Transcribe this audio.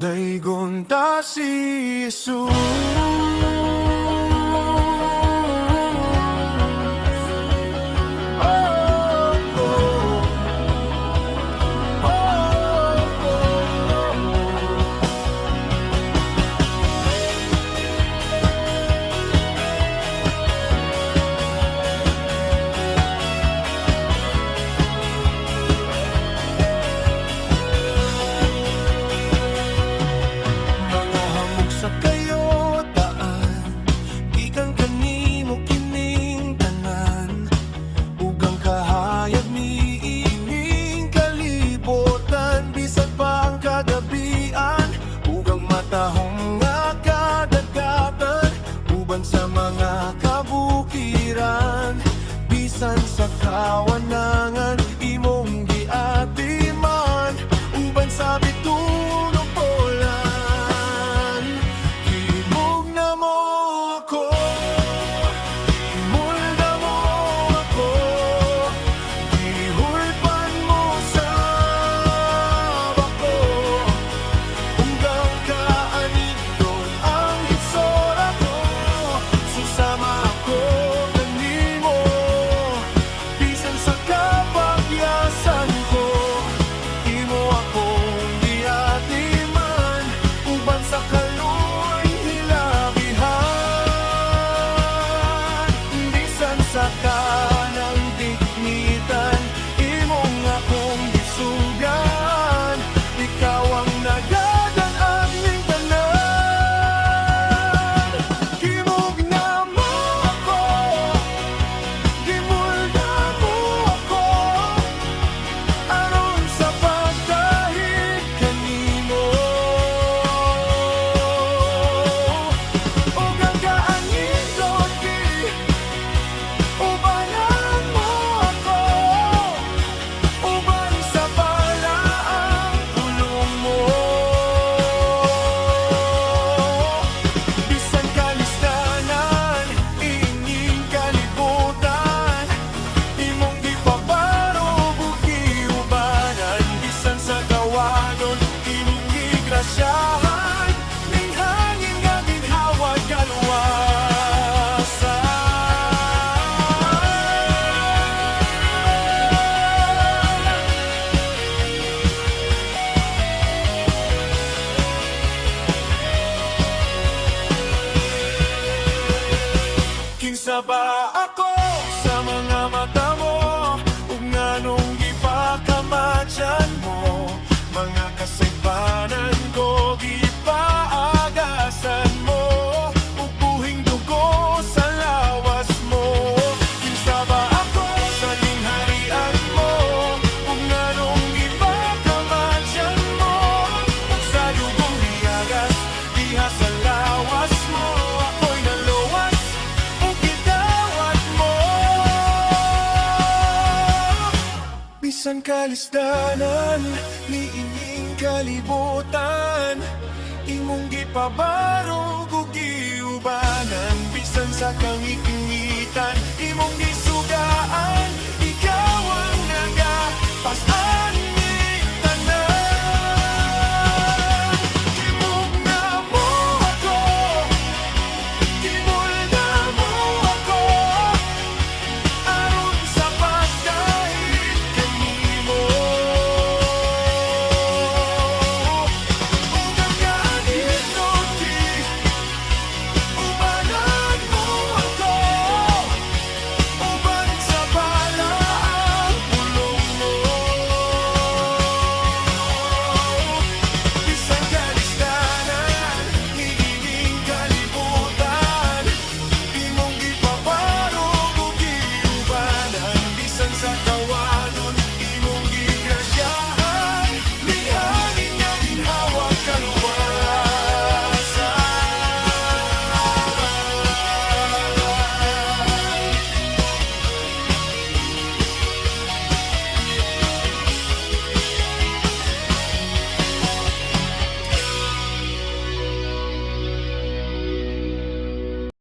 Daigon ta si Jesus. Mga hamog sa kayo daan, ikan kanimo kining tanan, ugang kahayag niining kalibutan, bisag pa ang kagabian, ugang matahong nga kadagatan, uban sa mga kabukiran, bisan sa kawanangan imong giatiman, uban sa bitunog polan. Himog na mo ako, himulda mo ako, gihulpan mo sa bako, hanggang kaanindon ang hitsura ko, susama ako kanimo, bisan sa kapagyasan ko, imo akong giatiman, uban sa kaloy hilabihan, bisan sa kanang dignitan, imong akong gisugan, ikaw ang nagadan aming tanan. Himog na mo ako, gimulda mo ako, aron sa pagdahig kanimo, ug ang kaanindot di ubanan mo ako, uban sa balaang pulong mo, bisan kalistanan ining kalibutan, imong gipabarog ug giubanan, bisan sa kawanon imong gigrasyahan, ning hangin nga ginhawad kaluwasan. Kinsa ba ako sa mga mata mo, ug nganong gipakamatyan mo, mga kasaypanan ko gipaagasan mo, ug buhing dugo sa lawas mo. Kinsa ba ako sa lingharian mo, ug nganong gipakamatyan mo, ug sa dugong niyagas diha sa lawas mo, ako'y naluwas ug gidawat mo, bisan kalisdanan niining kalibutan, imong gipabarog ug giubanan, bisan sa kangitingitan imong gisugaan, ikaw ang nagapas